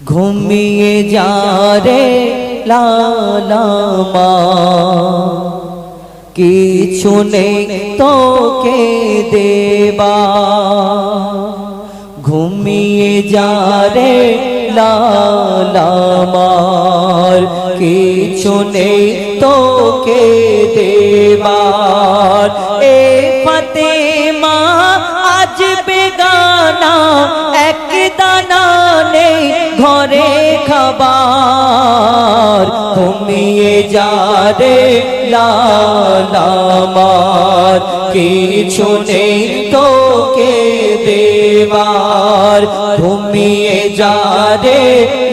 ঘুমিয়ে যা রে লালামা, কিছু নেই তোকে দেবা। ঘুমিয়ে যা রে লালামার, কিছু নেই তোকে দেবার। এ ফাতেমা আজ বেগানা, এক দানা নেই ঘরে খাবার। ঘুমিয়ে যা রে লালামার, কিছু নেই তোকে দেবার। ঘুমিয়ে যা রে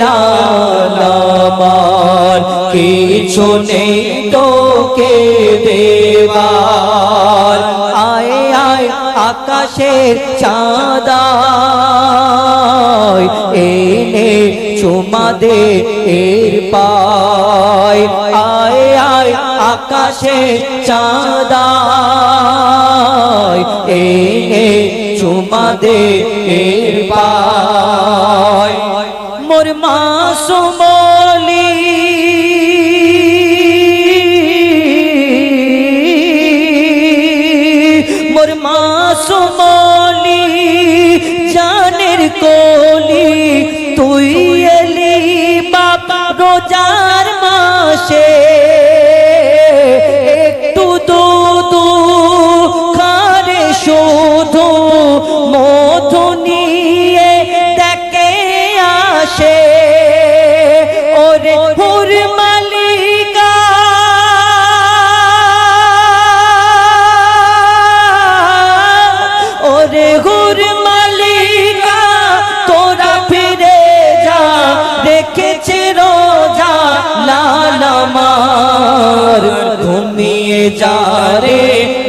লালামার, কিছু নেই তোকে দেবার। আয় আয় আকাশের চাঁদা, এনে চুমা দে এর পায়। আয় আয় আকাশের চাঁদা, এনে চুমা দে এর পায়। মোর মাসুম বলি মোর মাসুম বলি জানের কোলি, তুই এলি বাবা রোজার মাসে। একটু দুধু খারে শুধু মধু নিয়ে দেখে আসে। ওরে হুর মালিকা ওরে হুর মালিকা, তোরা ফিরে যা, রেখেছে রোজা লালামার। ঘুমিয়ে যা রে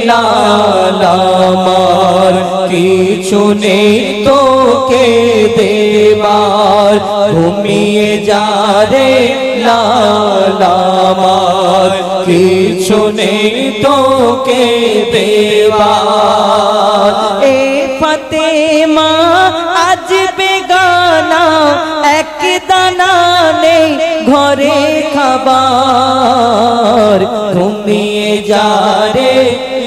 লালামার, কিছু নেই তোকে দেবার। ঘুমিয়ে যা রে লালামার, কিছু নেই তোকে দেবার। এ ফাতেমা আজ বেগানা, এক দানা নেই ঘরে খাবার। ঘুমিয়ে যা রে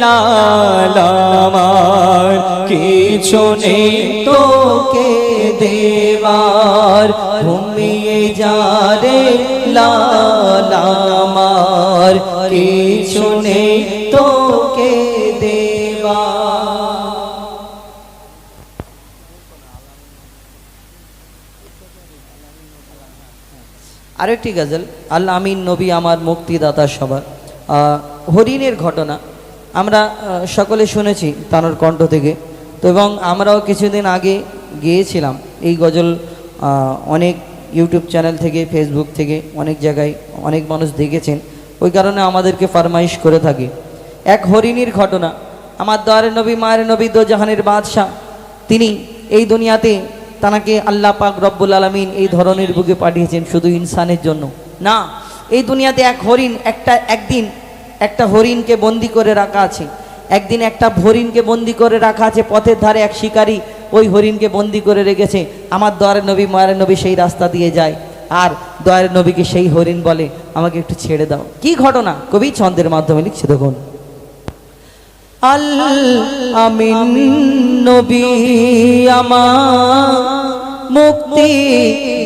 লালামার, কিছু নেই তোকে দেবার। ঘুমিয়ে যা রে লালামার, কিছু নেই তোকে দেবার। আরেকটি গজল, আল আমিন নবী আমার মুক্তিদাতা সবার। হরিণের ঘটনা আমরা সকলে শুনেছি তার কণ্ঠ থেকে, তো এবং আমরাও কিছুদিন আগে গিয়েছিলাম এই গজল। অনেক ইউটিউব চ্যানেল থেকে, ফেসবুক থেকে, অনেক জায়গায় অনেক মানুষ দেখেছেন, ওই কারণে আমাদেরকে ফরমাইশ করে থাকি। এক হরিণীর ঘটনা। আমার দয়ার নবী, মায়ের নবী, দো জাহানের বাদশাহ, তিনি এই দুনিয়াতে তাকে আল্লাহ পাক রব্বুল আলামিন এই ধরনের বুকে পাঠিয়েছেন শুধু ইনসানের জন্য না। এই দুনিয়াতে এক হরিণ, একদিন একটা হরিণকে বন্দি করে রাখা আছে। একদিন একটা হরিণকে বন্দি করে রাখা আছে পথের ধারে। এক শিকারী ওই হরিণকে বন্দি করে রেখেছে। আমার দয়ার নবী, মায়ের নবী সেই রাস্তা দিয়ে যায়, আর দয়ার নবীকে সেই হরিণ বলে, আমাকে একটু ছেড়ে দাও। কি ঘটনা কবি ছন্দের মাধ্যমে লিখছে দেখুন। আল আমিন নবী আমার মুক্তি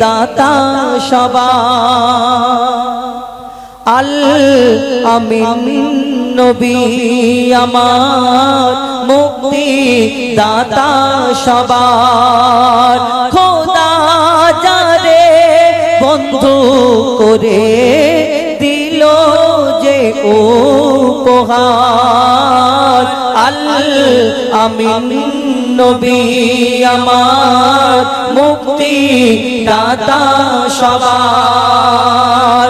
দাতা সবার। আল আমিন নবী আমার মুক্তি দাতা সবার। খোদা যারে বন্ধু করে দিল যে উপহার। আল আমিন নবী আমার মুক্তি দাতা সবার।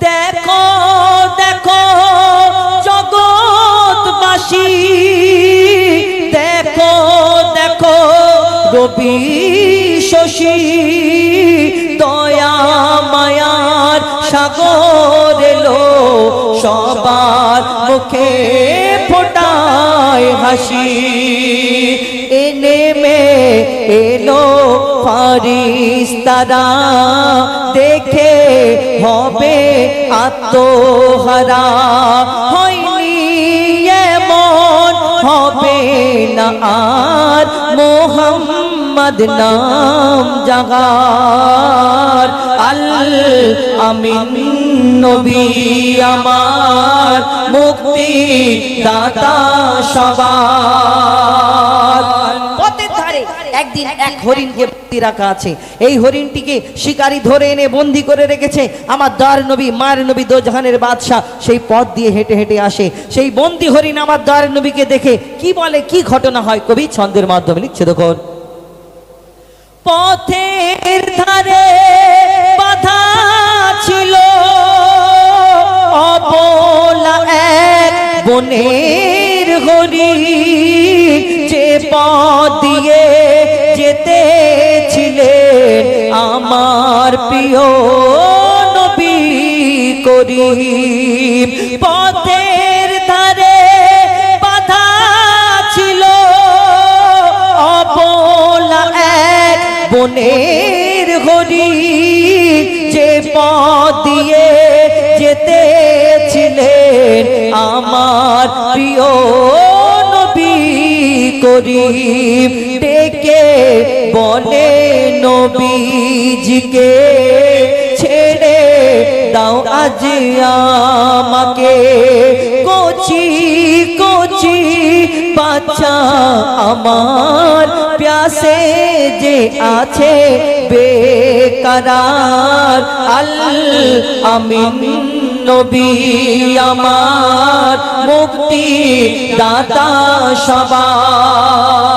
দেখো দেখো জগৎবাসী, দেখো দেখো রবি শশী, দয়া মায়ার সাগর এলো, সবার মুখে ফোটায় হাসি। এনে মে এলো ফারিস্তারা দেখে হবে আত্মহারা, হয়নি এমন হবে না আর মোহাম্মদ নাম জাগার। আল আমিন নবী আমার মুক্তি দাতা সবার। পথের ধারে একদিন এক হরিণকে বন্দি রাখা আছে। এই হরিণটিকে শিকারী ধরে এনে বন্দি করে রেখেছে। আমার দয়ার নবী মায়ের নবী দোজাহানের বাদশা সেই পথ দিয়ে হেঁটে হেঁটে আসে। সেই বন্দি হরিণ আমার দয়ার নবীকে দেখে কি বলে, কি ঘটনা হয়, কবি ছন্দের মাধ্যমে লিখছে। দেখুন, পথের ধারে বাধা ছিল অবলা এক বনের হরিণ, যে পথ দিয়ে যেতেছিলেন আমার প্রিয় নবী করিম। পথের ধারে বাধা ছিল অবলা এক বনের হরিণ, যে পথ দিয়ে যেতেছিলেন আমার প্রিয় নবী করিম। ডেকে বলে নবীজিকে ছেড়ে দাও আজ আমাকে, কচি কচি বাচ্চা আমার প্যাসে যে আছে বেকরার। আল আমিন নবী আমার মুক্তি দাতা সবার।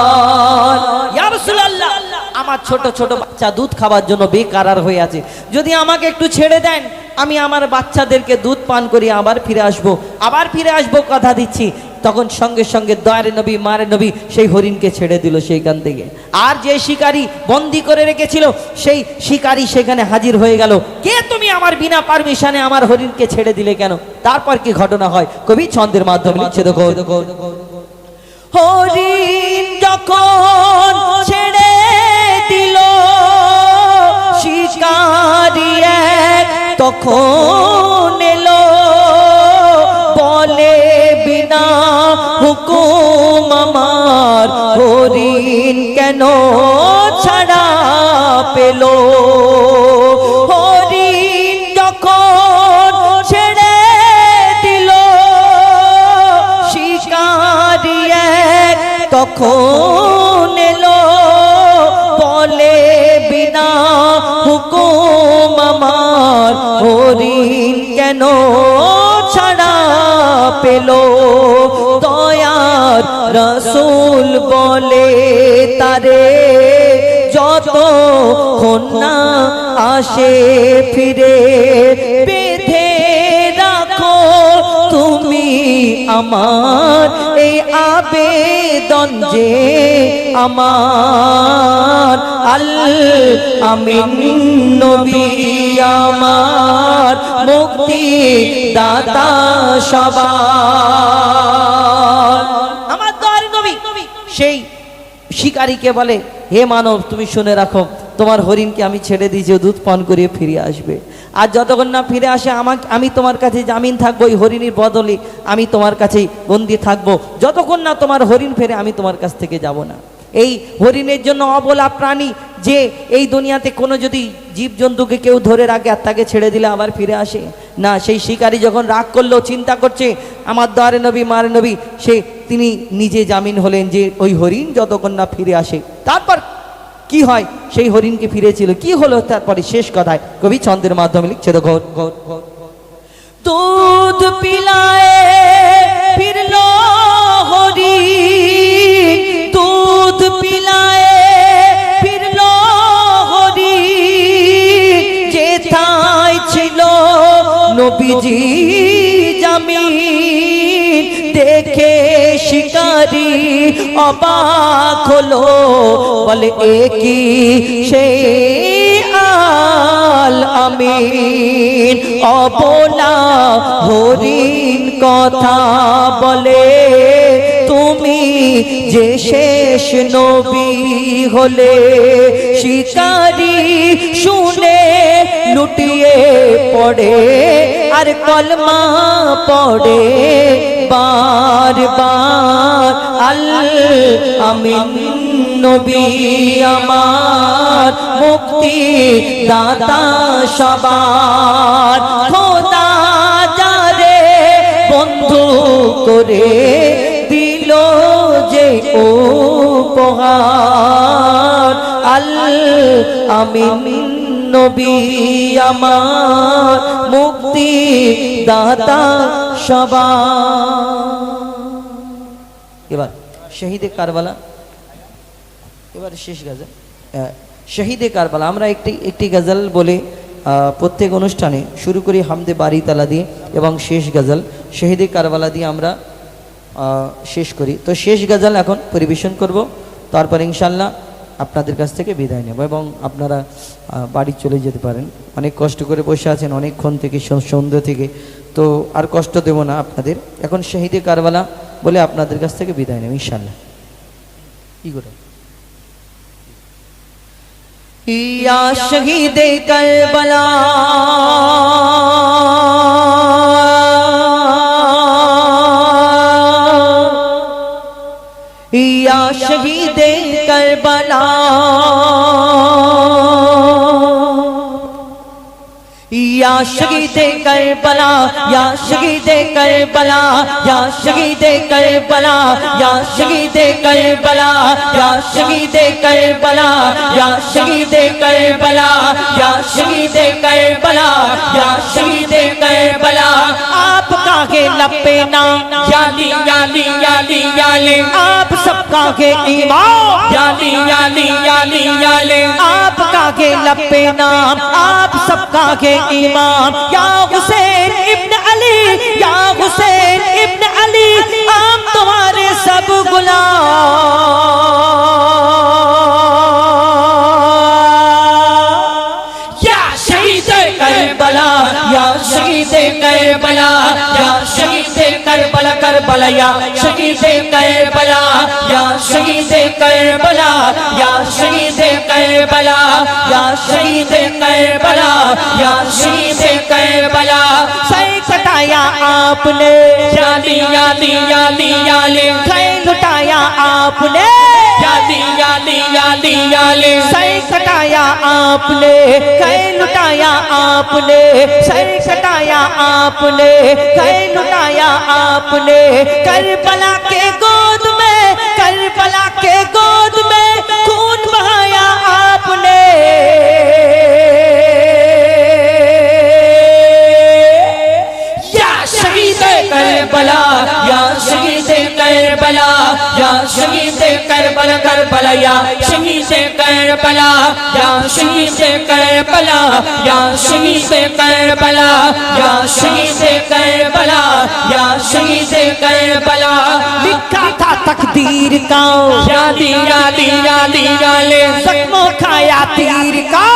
ইয়া রাসূলুল্লাহ, আমার ছোট ছোট বাচ্চা দুধ খাবার জন্য বেকারার হয়ে আছে, যদি আমাকে একটু ছেড়ে দেন আমি আমার বাচ্চাদেরকে দুধ পান করি আবার ফিরে আসবো, আবার ফিরে আসবো, কথা দিচ্ছি। তখন সঙ্গে সঙ্গে দয়ার নবী মারে নবী সেই হরিণকে ছেড়ে দিল সেইখান থেকে। আর যে শিকারী বন্দি করে রেখেছিল সেই শিকারী সেখানে হাজির হয়ে গেল। কে তুমি আমার বিনা পারমিশনে আমার হরিণকে ছেড়ে দিলে কেন? তারপর কি ঘটনা হয় কবি ছন্দের মাধ্যমে লিখছে। দেখো, হরিণ যখন ছেড়ে দিল শিকারী এক তখন এলো, বলে বিনা হুকুম আমার হরিণ কেন ছাড়া পেল। হরিণ যখন ছেড়ে দিল শিকারী এক তখন এলো, বলে বিনা হুকুম আমার হরিণ কেন ছাড়া পেল। দয়ার রাসূল বলে তারে যতক্ষণ না আসে ফিরে, বেঁধে রাখো তুমি আমার এই আবেদন যে আমার। আল আমিন নবী আমার মুক্তি দাতা সবার। আমার দয়ার নবী সেই শিকারীকে বলে, হে মানব তুমি শুনে রাখো, তোমার হরিণকে আমি ছেড়ে দিয়েছি, দুধ পান করিয়ে ফিরে আসবে। আর যতক্ষণ না ফিরে আসে আমি তোমার কাছে জামিন থাকবো, এই হরিণের বদলে আমি তোমার কাছেই বন্দি থাকবো। যতক্ষণ না তোমার হরিণ ফেরে আমি তোমার কাছ থেকে যাব না। এই হরিণের জন্য অবলা প্রাণী যে এই দুনিয়াতে কোনো যদি জীবজন্তুকে কেউ ধরে রাখে আর তাকে ছেড়ে দিলে আবার ফিরে আসে না। সেই শিকারী যখন রাগ করলো, চিন্তা করছে, আমার দয়ার নবী মার নবী তিনি নিজে জামিন হলেন যে ওই হরিণ যতক্ষণ না ফিরে আসে। তারপর কি হয়, সেই হরিণকে ফিরেছিল, কি হলো তারপরে শেষ কথায় কবি ছন্দের মাধ্যমে লিখছে। দেখো, দুধ পিলায় ফিরলো হরিণ, দুধ পিলায় ফিরলো হরিণ, যেথায় ছিল নবীজি জামিন, দেখে শিকারী অবাক হলো, বলে একি সেই আল আমিন, অবলা হরিণ কথা বলে তুমি যে শেষ নবী হলে শিকারি শুনে লুটিয়ে পড়ে আর কলমা পড়ে বার বার আল আমিন নবী আমার মুক্তি দাতা সবার খোদা যারে বন্ধু করে দিল যে উপহার আল আমিন নবী আমার মুক্তি দাতা সবার। এবার শহীদে কারবালা, এবার শেষ গজল শহীদে কারবালা। আমরা একটি গজল বলে প্রত্যেক অনুষ্ঠানে শুরু করি হামদে বারি তালা দিয়ে এবং শেষ গজল শহীদে কারবালা দিয়ে আমরা শেষ করি। তো শেষ গজল এখন পরিবেশন করব, তারপর ইনশাল্লাহ আপনাদের কাছ থেকে বিদায় নেব এবং আপনারা বাড়ি চলে যেতে পারেন। অনেক কষ্ট করে বসে আছেন অনেকক্ষণ থেকে, সন্ধ্যা থেকে, তো আর কষ্ট দেব না আপনাদের। এখন শহীদে কারবালা বলে আপনাদের কাছ থেকে বিদায় নেব ইনশাল্লাহ। কি করে ইয়া শহীদে কারবালা या शहीदे करबला या शहीदे करबला या शहीदे करबला या शहीदे करबला या शहीदे करबला या शहीदे करबला या शहीदे करबला या शहीदे करबला या शहीदे करबला आपका है लपे नाम याली याली याली याली आप सबका है ईमान याली याली याली याली आपका है लपे नाम आप सबका है ईमान या हुसैन इब्न अली या हुसैन इब्न अली हम तुम्हारे सब गुलाम या शहीद करबला या शहीद करबला या शहीद करबला करबला या शहीद करबला या शहीद करबला या शहीद करबला या शहीद करबला या शहीद करबला सर कटाया आपने याली याली याली याली सर कटाया आपने याली याली याली याली सर कटाया आपने कई लुटाया आपने सर कटाया आपने कई लुटाया आपने करबला के गोद में करबला के गोद में खून बहाया आपने या शहीद करबला या शहीद करबला या शहीद करबला करबला या शहीद करबला या शहीद करबला या शहीद करबला या शहीद करबला या शहीद करबला लिखा था तकदीर का याली याली याली याली जख्मों खाया तीर का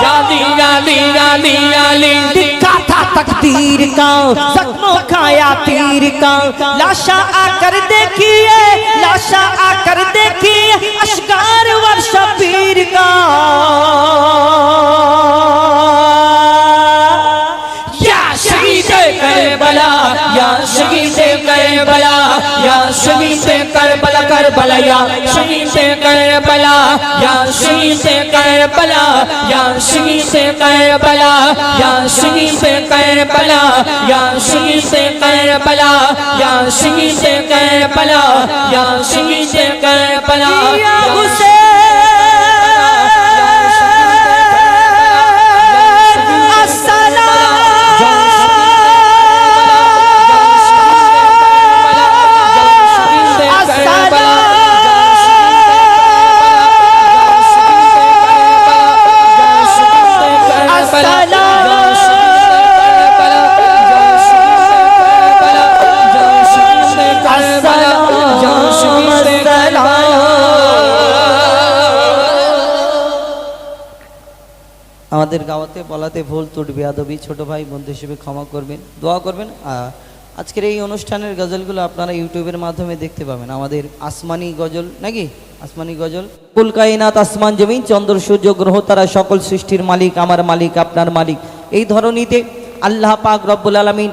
याली याली याली याली लिखा था तकदीर का जख्मों खाया तीर का लाशा आकर देखिए लाशा आकर देखिए अश्कार वर्ष पीर का या शहीद करबला या शहीद करबला या शहीद करबला करबला या शहीद करबला या शहीद करबला या शहीद करबला या शहीद करबला या शहीद करबला या शहीद करबला या शहीद करबला या हुसैन আমাদের গাওয়াতে বলাতে ভুল ত্রুটি বেয়াদবি ছোট ভাই বন্ধু হিসেবে ক্ষমা করবেন, দোয়া করবেন। আজকের এই অনুষ্ঠানের গজলগুলো আপনারা ইউটিউবের মাধ্যমে দেখতে পাবেন, আমাদের আসমানি গজল নাকি, আসমানি গজল। কুল কায়নাত, আসমান জমিন, চন্দ্র সূর্য গ্রহ তারা সকল সৃষ্টির মালিক আমার মালিক আপনার মালিক, এই ধরনীতে আল্লাহ পাক রব্বুল আলামিন।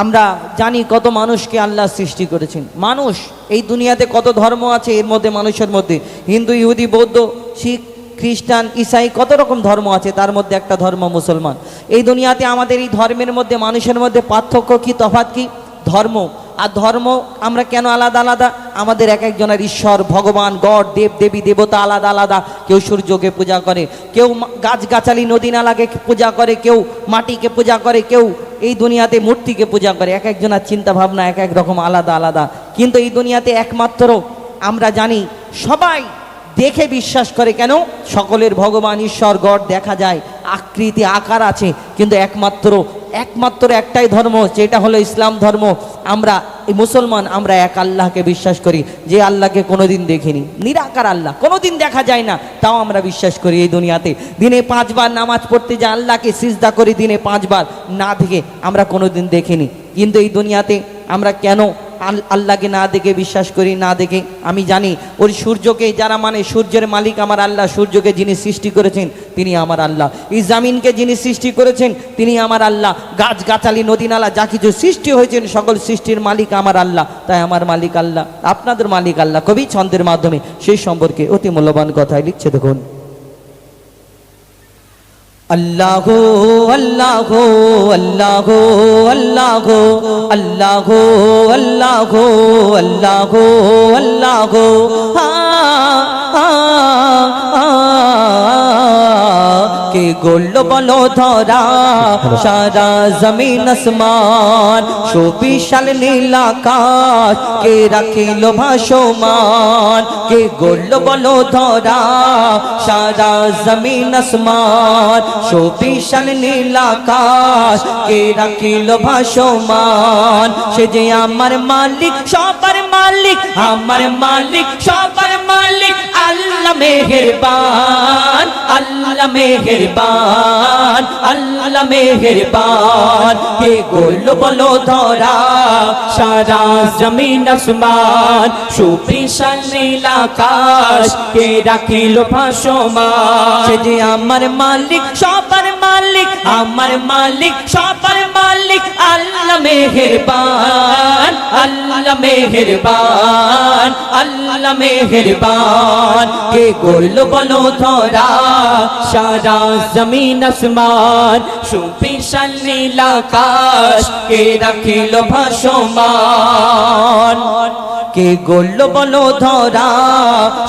আমরা জানি কত মানুষকে আল্লাহ সৃষ্টি করেছেন। মানুষ এই দুনিয়াতে কত ধর্ম আছে, এর মধ্যে মানুষের মধ্যে হিন্দু, ইহুদি, বৌদ্ধ, শিখ, খ্রিস্টান, ঈসাই, কত রকম ধর্ম আছে, তার মধ্যে একটা ধর্ম মুসলমান। এই দুনিয়াতে আমাদের এই ধর্মের মধ্যে মানুষের মধ্যে পার্থক্য কি, তফাৎ কি? ধর্ম। আর ধর্ম আমরা কেন আলাদা আলাদা? আমাদের এক একজনের ঈশ্বর, ভগবান, গড, দেব দেবী, দেবতা আলাদা আলাদা। কেউ সূর্যকে পূজা করে, কেউ গাছগাছালি নদী নালাকে পূজা করে, কেউ মাটিকে পূজা করে, কেউ এই দুনিয়াতে মূর্তিকে পূজা করে। এক একজনের চিন্তা ভাবনা এক এক রকম আলাদা আলাদা। কিন্তু এই দুনিয়াতে একমাত্র আমরা জানি সবাই দেখে বিশ্বাস করে, কেন? সকলের ভগবান, ঈশ্বর, গড দেখা যায়, আকৃতি আকার আছে, কিন্তু একমাত্র একটাই ধর্ম, যেটা হলো ইসলাম ধর্ম। আমরা এই মুসলমান, আমরা এক আল্লাহকে বিশ্বাস করি, যে আল্লাহকে কোনোদিন দেখিনি, নিরাকার আল্লাহ, কোনোদিন দেখা যায় না, তাও আমরা বিশ্বাস করি। এই দুনিয়াতে দিনে 5 বার নামাজ পড়তে যে আল্লাহকে সিজদা করি দিনে 5 বার, না দেখে আমরা কোনোদিন দেখিনি। কিন্তু এই দুনিয়াতে আমরা কেন আল্লাহকে না দেখে বিশ্বাস করি? না দেখে আমি জানি ওই সূর্যকে যারা মানে, সূর্যের মালিক আমার আল্লাহ, সূর্যকে যিনি সৃষ্টি করেছেন তিনি আমার আল্লাহ, এই জামিনকে যিনি সৃষ্টি করেছেন তিনি আমার আল্লাহ, গাছগাছালি নদী নালা যা কিছু সৃষ্টি হয়েছেন সকল সৃষ্টির মালিক আমার আল্লাহ, তাই আমার মালিক আল্লাহ, আপনাদের মালিক আল্লাহ। কবি ছন্দের মাধ্যমে সেই সম্পর্কে অতি মূল্যবান কথাই লিখছে, দেখুন। আল্লাহু আল্লাহু আল্লাহু আল্লাহু আল্লাহু আল্লাহু আল্লাহু আল্লাহু কে গোল্ড বলো ধরা সারা জমিন আসমান, সুবিশাল নীল আকাশ কে রাখিল ভাসমান। কে গোল্ড বলো ধরা সারা জমিন আসমান, সুবিশাল নীল আকাশ কে রাখিল ভাসমান। সে যে আমার মালিক, সবার মালিক, আমার মালিক, সবার মালিক, আল্লাহ মেহেরবান, আল্লাহ মেহেরবান, আল্লাহ মেহেরবান। কে গোল বলো ধরা সারা জমিন আসমান, সুবিশাল নীল আকাশ কে রাখিল ভাসমান। সে যে আমার মালিক, সবার মালিক, আমার মালিক, সবার মালিক, আল্লাহ মেহেরবান, আল্লাহ মেহেরবান, আল্লাহ মেহেরবান। কে গোল বলো ধরা সারা জমিন আসমান, সুবিশাল নীল আকাশ কে রাখিল ভাসমান। কে গোল বলো ধরা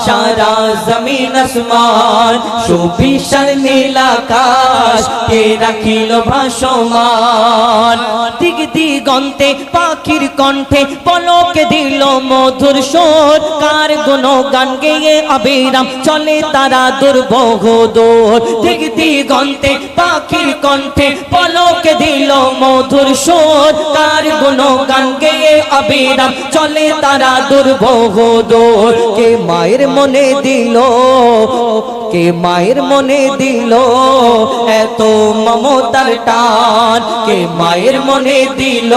সারা জমিন আসমান, সুবিশাল নীল আকাশ কে রাখিল ভাসমান। দিক দিগন্তে পাখির কণ্ঠে পলকে দিল মধুর সুর, কার গুণগান গেয়ে অবিরাম চলে তারা দুর্বহ দূর। দিক দিগন্তে পাখির কণ্ঠে পলকে দিল মধুর সুর, কার গুণগান গেয়ে অবিরাম চলে তারা দুর্বহ দূর। কে মায়ের মনে দিল, কে মায়ের মনে দিল এত মমতার টান, কে মায়ের মনে দিল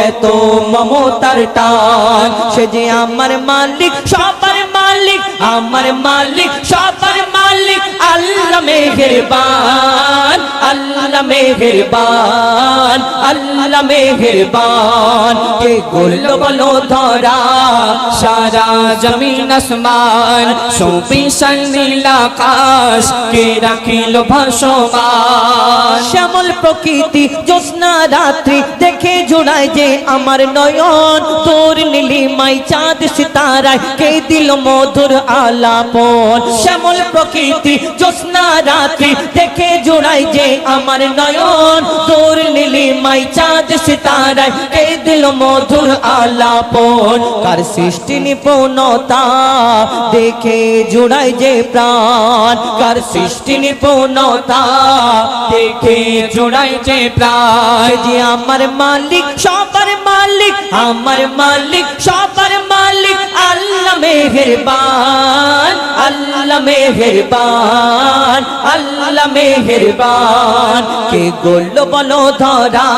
এত মমতার টান। সে যে আমার মালিক, সবার মালিক, আমার মালিক, সবার মালিক, আল্লাহ মেহেরবান, আল্লাহ মেহেরবান, আল্লাহ মেহেরবান। কে গোল বলো ধরা সারা জমিন আসমান, সুবিশাল নীল আকাশ কে রাখিল ভাসমান। শ্যামল প্রকৃতি জ্যোৎস্না রাত্রি দেখে জোড়ায় যে আমার নয়ন, তোর নীলিমাই চাঁদ সিতারায় কে দিল মধুর আলাপন। শ্যামল প্রকৃতি জ্যোৎস্না রাত্রি দেখে জোড়ায় যে আমার নয়ন, তোর নীলিমাই চাঁদ সিতারায় কে দিল মধুর আলাপন। কার সৃষ্টি নিপুণতা দেখে জোড়ায় যে প্রাণ, কার সৃষ্টি নিপুণতা দেখে জোড়ায় যে প্রাণ। যে আমার মালিক, সবার মালিক, আমার মালিক, সবার মালিক, আল্লাহ মেহেরবান, আল্লাহ মেহেরবান, আল্লাহ মেহেরবান। কুরবান কে গোল বলো ধরা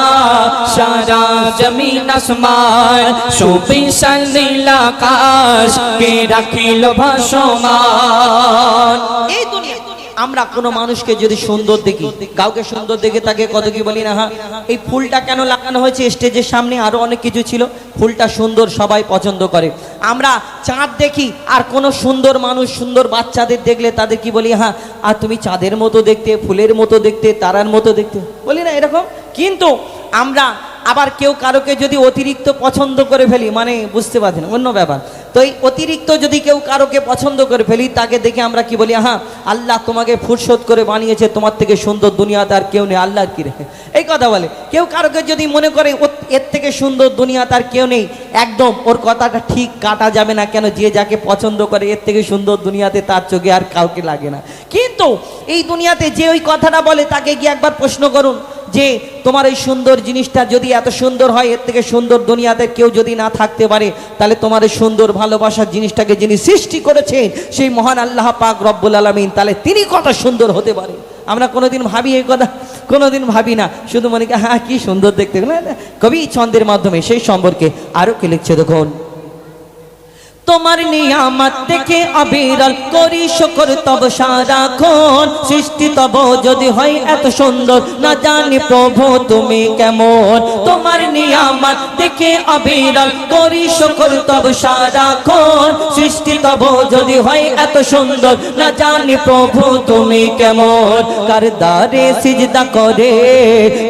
সারা জমিন আসমান সুবিশাল নীল আকাশ কে রাখিল ভাসমান। এই দুনিয়া আমরা কোনো মানুষকে যদি সুন্দর দেখি, কাউকে সুন্দর দেখে তাকে কত কি বলি না, হ্যাঁ এই ফুলটা কেন লাগানো হয়েছে স্টেজের সামনে, আরো অনেক কিছু ছিল, ফুলটা সুন্দর সবাই পছন্দ করে। আমরা চাঁদ দেখি আর কোনো সুন্দর মানুষ সুন্দর বাচ্চাদের দেখলে তাদের কি বলি, হ্যাঁ আর তুমি চাঁদের মতো দেখতে, ফুলের মতো দেখতে, তারার মতো দেখতে, বলি না এরকম। কিন্তু আমরা আবার কেউ কারোকে যদি অতিরিক্ত পছন্দ করে ফেলি, মানে বুঝতে পারছেন অন্য ব্যাপার, তো এই অতিরিক্ত যদি কেউ কারোকে পছন্দ করে ফেলি তাকে দেখে আমরা কি বলি, হ্যাঁ আল্লাহ তোমাকে ফুরসত করে বানিয়েছে, তোমার থেকে সুন্দর দুনিয়াতে আর কেউ নেই, আল্লাহর কি রেখে এই কথা বলে। কেউ কারোকে যদি মনে করে এর থেকে সুন্দর দুনিয়াতে আর কেউ নেই, একদম ওর কথাটা ঠিক কাটা যাবে না। কেন? যে যাকে পছন্দ করে এর থেকে সুন্দর দুনিয়াতে তার চোখে আর কাউকে লাগে না। কিন্তু এই দুনিয়াতে যে ওই কথাটা বলে তাকে গিয়ে একবার প্রশ্ন করুন যে তোমার এই সুন্দর জিনিসটা যদি এত সুন্দর হয়, এর থেকে সুন্দর দুনিয়াতে কেউ যদি না থাকতে পারে, তাহলে তোমার এই সুন্দর ভালোবাসার জিনিসটাকে যিনি সৃষ্টি করেছেন সেই মহান আল্লাহ পাক রব্বুল আলামিন, তাহলে তিনি কত সুন্দর হতে পারে। আমরা কোনোদিন ভাবি এই কথা? কোনোদিন ভাবি না, শুধু মনে করি হ্যাঁ কি সুন্দর দেখতে। কবি ছন্দের মাধ্যমে সেই সম্পর্কে আরো কি লিখছে দেখুন। তোমার নিয়ামত দেখে অবিরল করি শুকর তব সারাক্ষণ, সৃষ্টি তব যদি হয় এত সুন্দর, না জানি প্রভু তুমি কেমন। তোমার নিয়ামত দেখে অবিরল করি শুকর তব সারাক্ষণ, সৃষ্টি তব যদি হয় এত সুন্দর, না জানি প্রভু তুমি কেমন। কার দারে সিজদা করে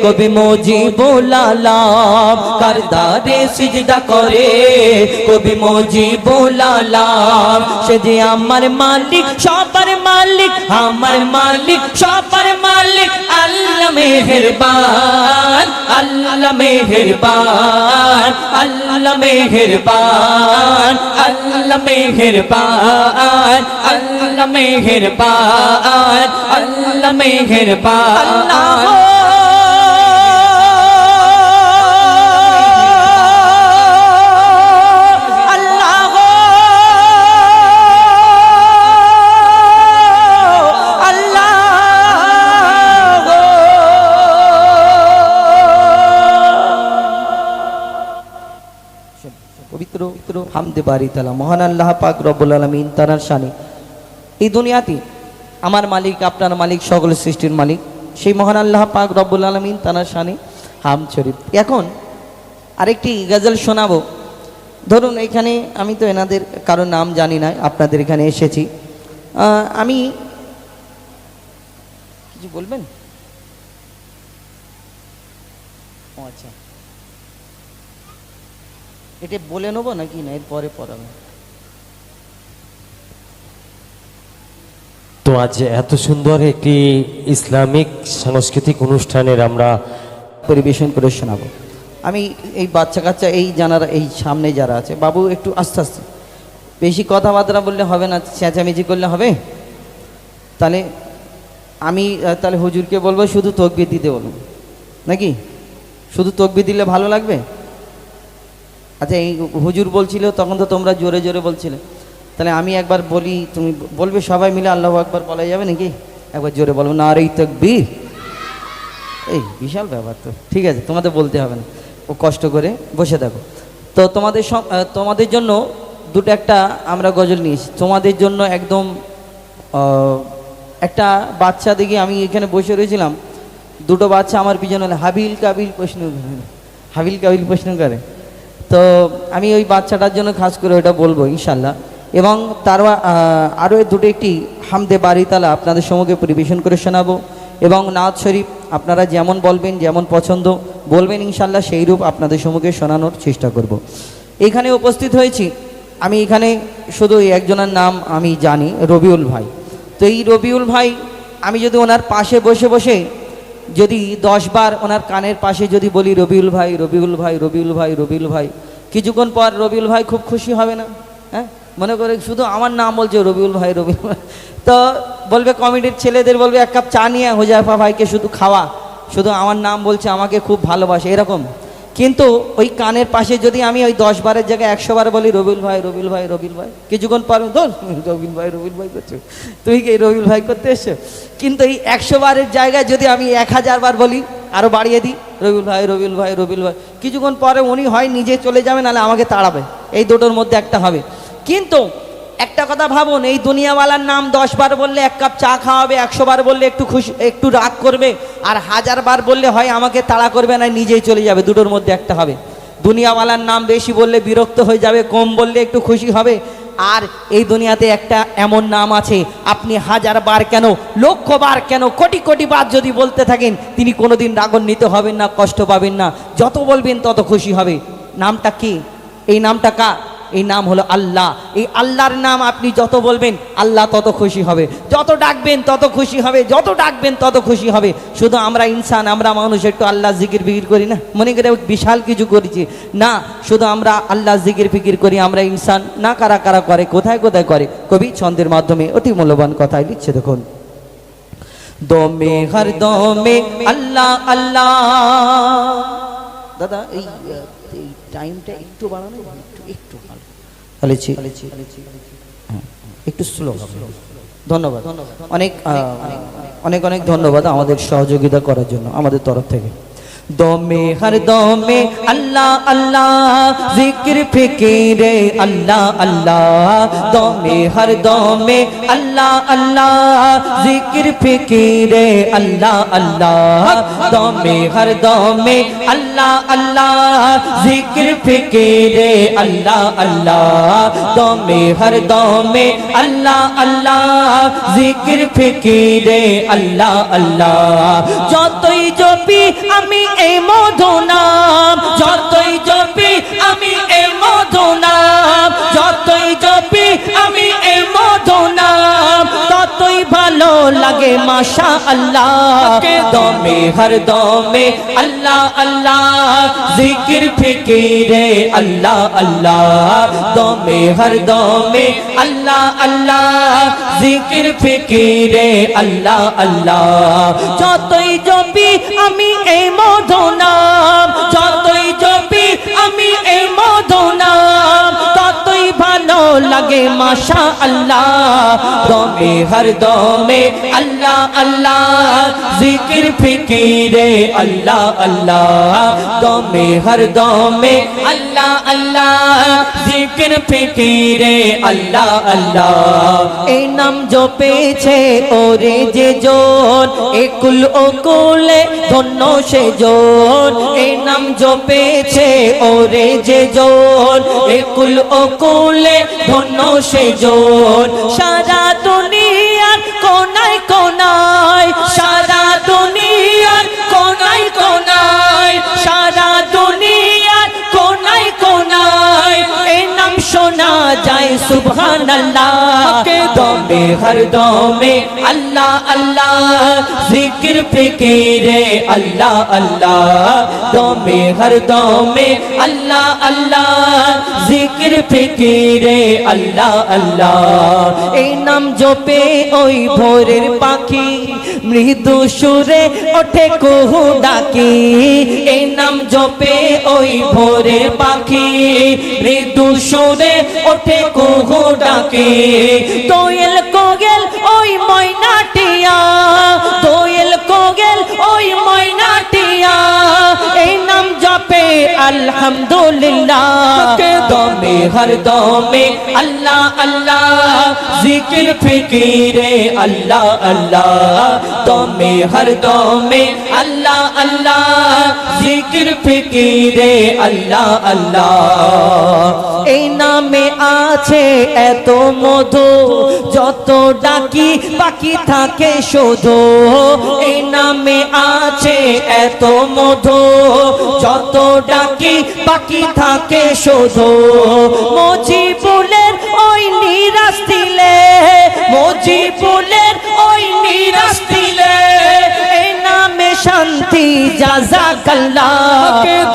কবি মুজিবুল আলম, কার দারে সিজদা করে কবি মুজিবুল আলম। সে যে আমার মালিক সবার মালিক, আমার মালিক সবার মালিক, আল্লাহ মেহেরবান, আল্লাহ মেহেরবান, আল্লাহ মেহেরবান, আল্লাহ মেহেরবান, আল্লাহ মেহেরবান, আল্লাহ মেহেরবান। পবিত্র হামদে বারি তাআলা মহান আল্লাহ পাক রব্বুল আলামিন তার শানে এই দুনিয়াতে আমার মালিক, আপনার মালিক, সকল সৃষ্টির মালিক সেই মহান আল্লাহ পাক রব্বুল আলামিন তার শানে হাম শরীফ। এখন আরেকটি গজল শোনাবো। ধরুন এখানে আমি তো এনাদের কারো নাম জানি না, আপনাদের এখানে এসেছি, আমি কিছু বলবেন? ও আচ্ছা, এটা বলে নেবো নাকি না এরপরে পড়াবো? তো আজ এত সুন্দর একটি ইসলামিক সাংস্কৃতিক অনুষ্ঠানের আমরা পরিবেশন করে শোনাবো। আমি এই বাচ্চা কাচ্চা এই জানারা এই সামনে যারা আছে, বাবু একটু আস্তে আস্তে, বেশি কথাবার্তা বললে হবে না, চেঁচামেচি করলে হবে। তাহলে আমি তাহলে হুজুরকে বলবো শুধু তকবির দিতে বলুন, নাকি শুধু তকবির দিলে ভালো লাগবে? আচ্ছা এই হুজুর বলছিল তখন তো তোমরা জোরে জোরে বলছিলে, তাহলে আমি একবার বলি, তুমি বলবে সবাই মিলে আল্লাহু আকবার বলা যাবে নাকি? একবার জোরে বলবো নারে তাকবীর। এই বিশাল ব্যাপার তো, ঠিক আছে তোমাদের বলতে হবে না, ও কষ্ট করে বসে থাকো। তো তোমাদের জন্য দুটো একটা আমরা গজল নিয়েছি তোমাদের জন্য একদম। একটা বাচ্চা দেখি আমি এখানে বসে রয়েছিলাম, দুটো বাচ্চা আমার পিছনে হাবিল কাবিল প্রশ্ন করে, হাবিল কাবিল প্রশ্ন করে। তো আমি ওই বাচ্চাটার জন্য খাস করে ওটা বলবো ইনশাল্লাহ। এবং তার আরও দুটো একটি হামদে বারি তাআলা আপনাদের সম্মুখে পরিবেশন করে শোনাবো। এবং নাত শরীফ আপনারা যেমন বলবেন, যেমন পছন্দ বলবেন ইনশাল্লাহ সেই রূপ আপনাদের সম্মুখে শোনানোর চেষ্টা করব। এখানে উপস্থিত হয়েছি আমি, এখানে শুধু একজনের নাম আমি জানি, রবিউল ভাই। তো এই রবিউল ভাই, আমি যদি ওনার পাশে বসে বসে যদি 10 বার ওনার কানের পাশে যদি বলি রবিউল ভাই, রবিউল ভাই, রবিউল ভাই, রবিউল ভাই, কিছুক্ষণ পর রবিউল ভাই খুব খুশি হবে না? হ্যাঁ, মনে করে শুধু আমার নাম বলছে রবিউল ভাই, রবিউল ভাই, তো বলবে কমিটির ছেলেদের বলবে এক কাপ চা নিয়ে হুজাইফা ভাইকে শুধু খাওয়া, শুধু আমার নাম বলছে, আমাকে খুব ভালোবাসে এরকম। কিন্তু ওই কানের পাশে যদি আমি ওই 10 বারের জায়গায় 100 বার বলি রবিউল ভাই, রবিউল ভাই, রবিউল ভাই, কিছুক্ষণ পর ধর রবিউল ভাই, রবিউল ভাই করছো, তুই কি রবিউল ভাই করতে এসছো? কিন্তু এই 100 বারের জায়গায় যদি আমি 1000 বার বলি, আরও বাড়িয়ে দিই, রবিউল ভাই রবিউল ভাই রবিউল ভাই, কিছুক্ষণ পরে উনি হয় নিজে চলে যাবে, নাহলে আমাকে তাড়াবে, এই দুটোর মধ্যে একটা হবে। কিন্তু একটা কথা ভাবুন, এই দুনিয়াওয়ালার নাম 10 বার বললে 1 কাপ চা খাওয়াবে, 100 বার বললে একটু খুশি, একটু রাগ করবে, আর 1000 বার বললে হয় আমাকে তাড়া করবে না নিজেই চলে যাবে, দুটোর মধ্যে একটা হবে। দুনিয়াওয়ালার নাম বেশি বললে বিরক্ত হয়ে যাবে, কম বললে একটু খুশি হবে। আর এই দুনিয়াতে একটা এমন নাম আছে, আপনি 1000 বার কেন, লক্ষ বার কেন, কোটি কোটি বার যদি বলতে থাকেন, তিনি কোনোদিন রাগান্বিত হবেন না, কষ্ট পাবেন না, যত বলবেন তত খুশি হবে। নামটা কি? এই নামটা কার? এই নাম হলো আল্লাহ। এই আল্লাহর নাম আপনি যত বলবেন আল্লাহ তত খুশি হবে, যত ডাকবেন তত খুশি হবে, যত ডাকবেন তত খুশি হবে। শুধু আমরা ইনসান, আমরা মানুষ, একটু আল্লাহ জিকির ফিকির করি না, মনে করে বিশাল কিছু করেছি না, শুধু আমরা আল্লাহ জিকির ফিকির করি, আমরা ইনসান না। কারা কারা করে, কোথায় কোথায় করে, কবি ছন্দের মাধ্যমে অতি মূল্যবান কথাই লিখছে, দেখুন। দমে হর দমে আল্লাহ আল্লাহ। দাদা এই টাইমটা একটু বাড়ানো, একটু একটু স্লো। ধন্যবাদ, অনেক অনেক অনেক ধন্যবাদ আমাদের সহযোগিতা করার জন্য আমাদের তরফ থেকে। দমে হর দমে আল্লাহ আল্লাহ, জিকির ফিকিরে আল্লাহ আল্লাহ। দমে হর দমে আল্লাহ আল্লাহ, জিকির ফিকিরে আল্লাহ আল্লাহ। দমে হর দমে আল্লাহ আল্লাহ, জিকির ফিকিরে আল্লাহ আল্লাহ। দমে হর দমে আল্লাহ আল্লাহ, জিকির ফিকিরে আল্লাহ আল্লাহ। যতই জপি আমি এই মধু নাম, যতই জপি আমি এই মধু নাম, যতই জপি আমি এই মধু নাম, ততই ভালো লাগে মাশা আল্লাহ। দমে হর দমে আল্লাহ আল্লাহ, জিকির ফিকিরে আল্লাহ আল্লাহ। দমে হর দমে আল্লাহ আল্লাহ, জিকির ফিকিরে আল্লাহ আল্লাহ। যতই জপি আমি এই মধু নাম, যতই জপি আমি এই মধু নাম, ততই ভালো লাগে মাশা আল্লাহ। দমে হর দমে আল্লাহ আল্লাহ, জিকির ফিকিরে আল্লাহ আল্লাহ। দমে হর দমে আল্লাহ আল্লাহ, জিকির ফিকিরে আল্লাহ আল্লাহ। এই নাম জপেছে ওরে যে জন, একুল ওকুলে ধন্য সে জন। এই নাম জপেছে ওরে যে জন, একুল ওকুলে ধন্য সে জন। সারা দুনিয়ার কোনায় কোনায়, সারা দুনিয়ার কোনায় কোনায়, সারা দুনিয়ার কোনায় কোনায় এই নাম শোনা যায় সুবহানাল্লাহ। দমে হর দমে আল্লাহ আল্লাহ, জিকির ফিকিরে আল্লাহ আল্লাহ। দমে হর দমে আল্লাহ আল্লাহ, জিকির ফিকিরে আল্লাহ আল্লাহ। এই নাম জপে ওই ভোরের পাখি, মৃদু সুরে ওঠে কুহু ডাকি। এই নাম জপে ওই ভোরের পাখি, মৃদু সুরে ওঠে কুহু ডাকি। দোয়েল কোয়েল ওই ময়নাটিয়া, দোয়েল কোয়েল ওই ময়নাটিয়া, এই নাম জপে আলহামদুলিল্লাহ। দমে হর দমে আল্লাহ আল্লাহ, জিকির ফিকিরে আল্লাহ আল্লাহ। দমে হর দমে আল্লাহ আল্লাহ, জিকির ফিকিরে আল্লাহ আল্লাহ। এই নামে আছে এত মধু, যত ডাকি বাকি থাকে শুধু। এই নামে আছে এত মধু, যত ডাকি বাকি থাকে শুধু। মজিবুলের ওই নিরাশ দিলে, মজিবুলের ওই নিরাশ দিলে, এই নামে শান্তি জাযাকাল্লাহ।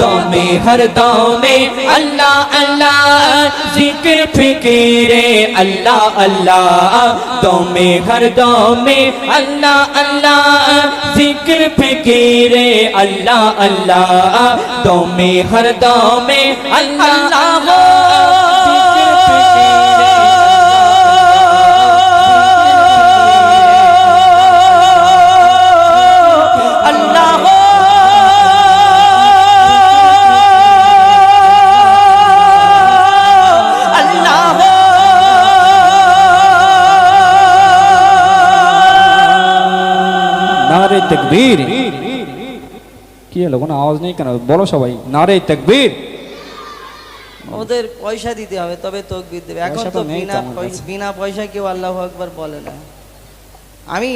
দমে হর দমে আল্লাহ আল্লাহ, জিকির ফিকিরে আল্লাহ আল্লাহ। দমে হর দমে আল্লাহ আল্লাহ, জিকির ফিকিরে আল্লাহ আল্লাহ। দমে হর দমে আল্লাহ আল্লাহ, জিকির ফিকিরে তাকবীর। কি হলো, কোনো আওয়াজ নেই কেন? বলো সবাই, নারে তাকবীর। ওদের পয়সা দিতে হবে তবে তকবীর দেবে। এখন পয়সা তো তো নেই তো বিনা আমার কাছে। বিনা পয়সায় কেউ আল্লাহু আকবার বলে না। আমি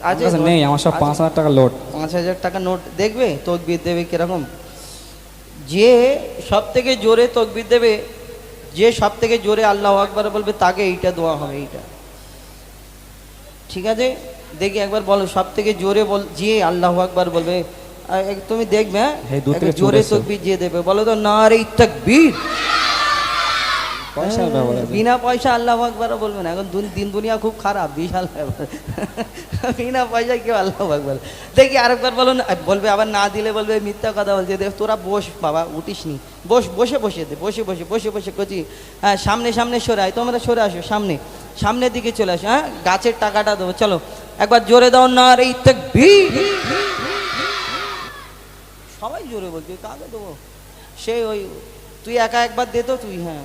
আমার কাছে নেই, আমার সব 5,000 টাকা লোড। 5,000 টাকা নোট দেখবে তকবীর দেবে কিরকম? যে সব থেকে জোরে তকবীর দেবে, যে সব থেকে জোরে আল্লাহু আকবার বলবে তাকে এইটা দোয়া হবে, এইটা। ঠিক আছে, দেখি একবার বলো, সব থেকে জোরে বল, যে আল্লাহু আকবার বলবে। তুমি দেখবে, হ্যাঁ, এই দূর থেকে একবার জোরে চলে এসো। তকবীর যে দেবে, বলো তো নারে তাকবীর। পয়সার ব্যাপার আছে। বিনা পয়সা আল্লাহু আকবারও বলবে না, এখন দিন দুনিয়া খুব খারাপ, বিশাল ব্যাপার। বিনা পয়সায় কেউ আল্লাহু আকবার। দেখি আরেকবার বলো না, বলবে আবার না দিলে বলবে মিথ্যা কথা বলছে। দেখ তোরা বস বাবা, উঠিস নি, বসে বসে দে, বসে করছি। হ্যাঁ, সামনে সরে আয়, তোমরা সরে আসো, সামনের দিকে চলে আসো। হ্যাঁ, গাছের টাকাটা দেবো, চলো একবার জোরে দাও নারে তাকবীর। সবাই জোরে বলছে, কাকে দেবো? সেই ওই তুই একা একবার দে তো, তুই হ্যাঁ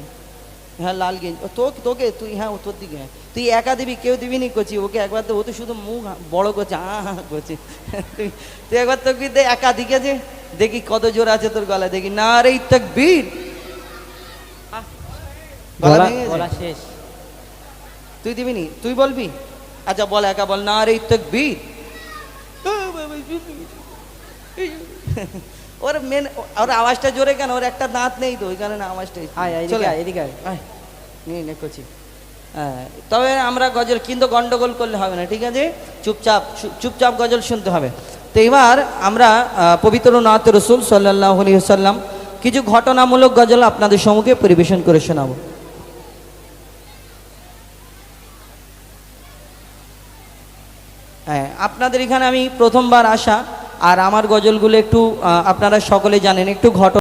হ্যাঁ লাল গেঞ্জি তোকে তুই, হ্যাঁ ও তোর দিকে, হ্যাঁ তুই একা দিবি, কেউ দিবি নি করছি, ওকে একবার দে, ও তো শুধু মুখ বড় করছে, করছে। তুই একবার তোকে দে, একা দিকে যে দেখি কত জোর আছে তোর গলা, দেখি নারে তাকবীর। গলা ভেঙে গেছে? শেষ। তুই দিবি নি, তুই বলবি? আচ্ছা বল, একা বল নারে তাকবীর। ওর ওর আওয়াজটা জোরে কেন? ওর একটা দাঁত নেই তো, ওই কারণে আওয়াজটা। চলে এদিকে আয়, নিয়ে করছি। হ্যাঁ, তবে আমরা গজল কিন্তু গন্ডগোল করলে হবে না, ঠিক আছে? চুপচাপ গজল শুনতে হবে। তো এবার আমরা পবিত্র নাত রসুল সাল্লাল্লাহু আলাইহি ওয়াসাল্লাম কিছু ঘটনামূলক গজল আপনাদের সম্মুখে পরিবেশন করে শোনাবো। হ্যাঁ, আপনাদের এখানে আমি প্রথমবার আসা, আর আমার গজলগুলো একটু আপনারা সকলে জানেন, একটু ঘটনা